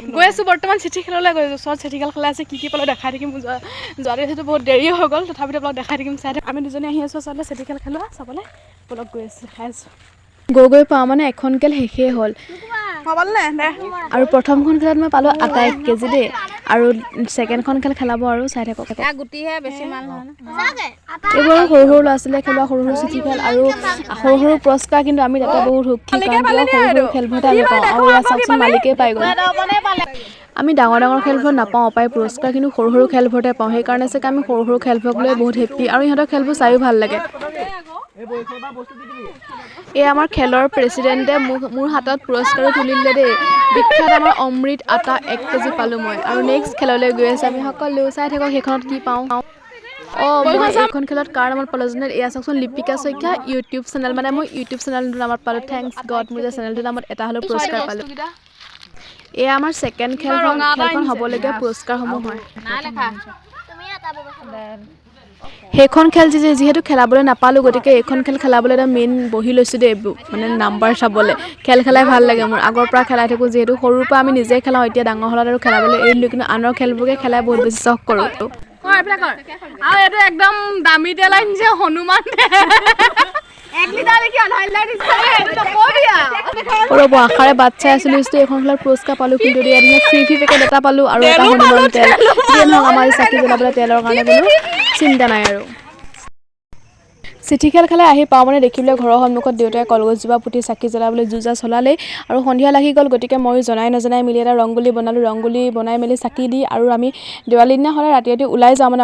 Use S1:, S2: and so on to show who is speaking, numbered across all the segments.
S1: গৈ আছোঁ বৰ্তমান চিঠি খেললৈ গৈ ওচৰত চিঠি খেল খেলাই আছে কি পালোঁ দেখাই থাকিম যোৱাটো সেইটো বহুত দেৰি হৈ গ'ল তথাপিতো আপোনাক দেখাই থাকিম চাই আমি দুজনী আহি আছোঁ আচলতে চিঠি খেল খেলোৱা চাবলৈ বলক গৈ আছোঁ দেখাই আছোঁ গৈ পাওঁ মানে এখন খেল শেষেই হ'ল আৰু প্ৰথমখন খেলত মই পালোঁ আটা 1 কেজি দেই আৰু ছেকেণ্ডখন খেল খেলাব আৰু চাই থাকক
S2: গুটিহে বেছি মাল
S1: এইবোৰ সৰু সৰু ল'ৰা ছোৱালীয়ে খেলোৱা সৰু সৰু চিঠি খেল আৰু সৰু সৰু পুৰস্কাৰ কিন্তু আমি তাতে বহুত সুখী কাৰণ সৰু সৰু খেলবোৰতে আমি পাওঁ আৰু ইয়াত চাওকচোন মালিকেই পাই গ'ল আমি ডাঙৰ খেলবোৰ নাপাওঁ অপায় পুৰস্কাৰ কিন্তু সৰু সৰু খেলবোৰতে পাওঁ সেইকাৰণে চাগে আমি সৰু সৰু খেলবোৰক লৈ বহুত হেপ্পী আৰু ইহঁতৰ খেলবোৰ চায়ো ভাল লাগে এই আমাৰ খেলৰ প্ৰেচিডেণ্টে মোৰ হাতত পুৰস্কাৰো তুলি দিলে দেই বিখ্যাত আমাৰ অমৃত আটা 1 কেজি পালোঁ মই আৰু নেক্সট খেললৈ গৈ আছোঁ আমি সকলো চাই থাকক সেইখনত কি পাওঁ মই এইখন খেলত কাৰ নামত পালোঁ জানে এয়া চাওকচোন লিপিকা শইকীয়া ইউটিউব চেনেল মানে মই ইউটিউব চেনেলটোৰ নামত পালোঁ থেংকছ গড মোৰ যে চেনেলটোৰ নামত এটা হ'লেও পুৰস্কাৰ পালোঁ এয়া আমাৰ ছেকেণ্ড খেলখন হ'বলগীয়া পুৰস্কাৰসমূহ হয় সেইখন খেল যিহেতু খেলাবলৈ নাপালোঁ গতিকে এইখন খেল খেলাবলৈ এটা মেইন বহি লৈছোঁ দেই মানে নাম্বাৰ চাবলৈ খেল খেলাই ভাল লাগে মোৰ আগৰ পৰা খেলাই থাকোঁ যিহেতু সৰুৰ পৰা আমি নিজে খেলাওঁ এতিয়া ডাঙৰ হ'লত আৰু খেলাবলৈ এৰিলোঁ কিন্তু আনৰ খেলবোৰকে খেলাই বহুত বেছি চখ কৰোঁ আৰু এইটো একদম দামী তেল আনিছে হনুমান ৰ'ব আশাৰে বাট চাই আছিলোঁ এইখন খেলত পুৰস্কাৰ পালোঁ কিন্তু ইয়াত ফ্ৰী পেকেট এটা পালোঁ আৰু এটা হনুমান তেল যিয়ে নহওক আমাৰ চাকি জ্বলাবলৈ তেলৰ কাৰণে কোনো চিন্তা নাই আৰু চিঠি খেল খেলাই আহি পাওঁ মানে দেখিবলৈ ঘৰৰ সন্মুখত দেউতাই কলগছজোপা পুতি চাকি জ্বলাবলৈ যুঁজা চলালেই আৰু সন্ধিয়া লাগি গ'ল গতিকে ময়ো জনাই নজনাই মিলি এটা ৰংগলী বনালোঁ ৰংগলী বনাই মেলি চাকি দি আৰু আমি দেৱালী দিনা হ'লে ৰাতি ওলাই যাওঁ মানে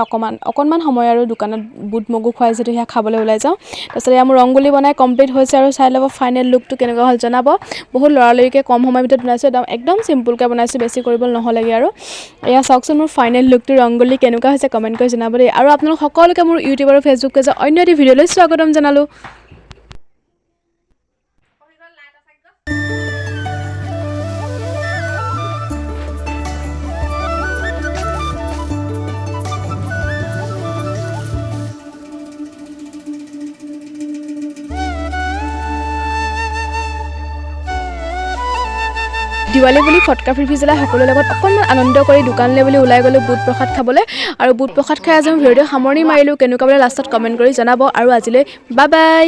S1: অকণমান সময় আৰু দোকানত বুট মগু খুৱাই যিহেতু সেয়া খাবলৈ ওলাই যাওঁ তাৰপিছত এয়া মোৰ ৰংগলী বনাই কমপ্লিট হৈছে আৰু চাই ল'ব ফাইনেল লুকটো কেনেকুৱা হ'ল জনাব বহুত লৰালৰিকৈ কম সময়ৰ ভিতৰত বনাইছোঁ একদম চিম্পুলকৈ বনাইছোঁ বেছি কৰিবলৈ নহ'লেগৈ আৰু এয়া চাওকচোন মোৰ ফাইনেল লুকটো ৰংগলী কেনেকুৱা হৈছে কমেণ্ট কৰি জনাব দেই আৰু আপোনালোক সকলোকে মোৰ ইউটিউব আৰু ফেচবুক পেজৰ অন্য এটি ভিডিঅ'লৈ স্বাগতম জনালোঁ দিৱালী বুলি ফটকা ফিৰফি জ্বলাই সকলোৰে লগত অকণমান আনন্দ কৰি দোকানলৈ বুলি ওলাই গ'লোঁ বুট প্ৰসাদ খাবলৈ আৰু বুট প্ৰসাদ খাই আজি মই ভিডিঅ'টো সামৰণি মাৰিলোঁ কেনেকুৱা বোলে লাষ্টত কমেণ্ট কৰি জনাব আৰু আজিলৈ বাই বাই